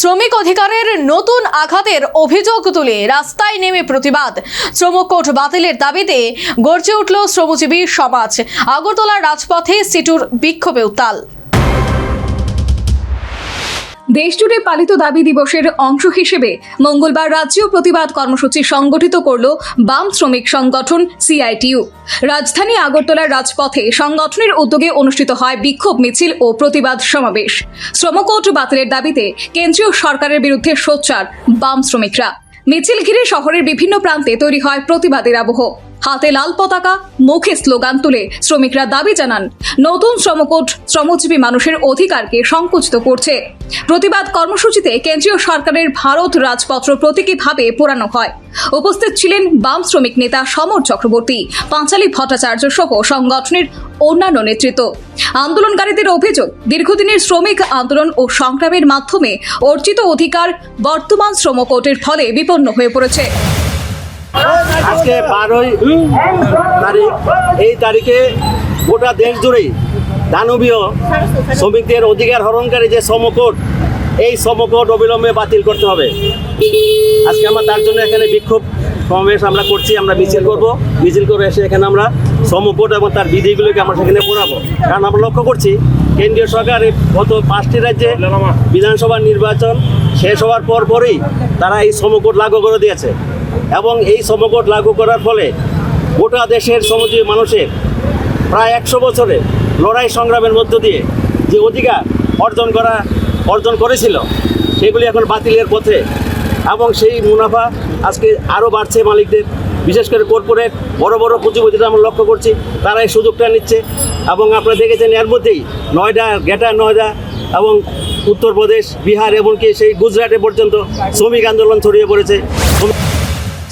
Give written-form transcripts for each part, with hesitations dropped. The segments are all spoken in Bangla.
শ্রমিক অধিকারের নতুন আঘাতের অভিযোগ তুলে রাস্তায় নেমে প্রতিবাদ। শ্রম কোড বাতিলের দাবিতে গর্জে উঠল শ্রমজীবী সমাজ। আগরতলার রাজপথে সিটুর বিক্ষোভে উত্তাল। দেশজুড়ে পালিত দাবি দিবসের অংশ হিসেবে মঙ্গলবার রাজ্যীয় প্রতিবাদ কর্মসূচি সংগঠিত করল বাম শ্রমিক সংগঠন সিআইটিইউ। রাজধানী আগরতলার রাজপথে সংগঠনের উদ্যোগে অনুষ্ঠিত হয় বিক্ষোভ মিছিল ও প্রতিবাদ সমাবেশ। শ্রমকোড বাতিলের দাবিতে কেন্দ্রীয় সরকারের বিরুদ্ধে সোচ্চার বাম শ্রমিকরা। মিছিল ঘিরে শহরের বিভিন্ন প্রান্তে তৈরি হয় প্রতিবাদের আবহ। হাতে লাল পতাকা, মুখে স্লোগান তুলে শ্রমিকরা দাবি জানান, নতুন শ্রমকোড শ্রমজীবী মানুষের অধিকারকে সংকুচিত করছে। প্রতিবাদ কর্মসূচিতে কেন্দ্রীয় সরকারের ভারত রাজপত্র প্রতীকীভাবে পোড়ানো হয়। উপস্থিত ছিলেন বাম শ্রমিক নেতা সমর চক্রবর্তী, পাঁচালী ভট্টাচার্য সহ সংগঠনের অন্যান্য নেতৃত্ব। আন্দোলনকারীদের অভিযোগ, দীর্ঘদিনের শ্রমিক আন্দোলন ও সংগ্রামের মাধ্যমে অর্জিত অধিকার বর্তমান শ্রমকোডের ফলে বিপন্ন হয়ে পড়েছে। আজকে 12 তারিখ, এই তারিখে গোটা দেশ জুড়েই দানবীয় শ্রমিকদের অধিকার হরণকারী যে শ্রমকোড, এই শ্রমকোড অবিলম্বে বাতিল করতে হবে। আজকে আমরা তার জন্য এখানে বিক্ষোভ সমাবেশ আমরা করছি। আমরা মিছিল করব, মিছিল করে এসে এখানে আমরা শ্রমকোড এবং তার বিধিগুলোকে আমরা সেখানে পড়াবো। কারণ আমরা লক্ষ্য করছি কেন্দ্রীয় সরকার গত 5টি রাজ্যে বিধানসভা নির্বাচন শেষ হওয়ার পরই তারা এই শ্রমকোড লাগু করে দিয়েছে এবং এই শ্রমকোড লাগু করার ফলে গোটা দেশের শ্রমজীবী মানুষের প্রায় 100 বছরে লড়াই সংগ্রামের মধ্য দিয়ে যে অধিকার অর্জন করেছিল সেগুলি এখন বাতিলের পথে এবং সেই মুনাফা আজকে আরও বাড়ছে মালিকদের, বিশেষ করে কর্পোরেট বড় বড় পুঁজিপতিরা আমরা লক্ষ্য করছি তারা এই সুযোগটা নিচ্ছে। এবং আপনারা দেখেছেন এর মধ্যেই নয়ডা, গ্রেটার নয়ডা এবং উত্তরপ্রদেশ, বিহার এমনকি সেই গুজরাটে পর্যন্ত শ্রমিক আন্দোলন ছড়িয়ে পড়েছে।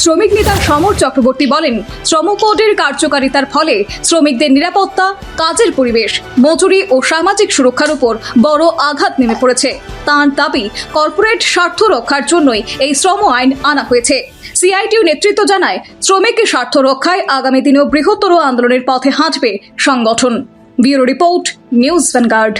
শ্রমিক নেতা সমর চক্রবর্তী বলেন, শ্রমকোডের কার্যকারিতার ফলে শ্রমিকদের নিরাপত্তা, কাজের পরিবেশ, মজুরি ও সামাজিক সুরক্ষার উপর বড় আঘাত নেমে পড়েছে। তাঁর দাবি, কর্পোরেট স্বার্থ রক্ষার জন্যই এই শ্রম আইন আনা হয়েছে। সিআইটিইউ নেতৃত্ব জানায়, শ্রমিকের স্বার্থ রক্ষায় আগামী দিনেও বৃহত্তর আন্দোলনের পথে হাঁটবে সংগঠন। Bureau report, news vanguard.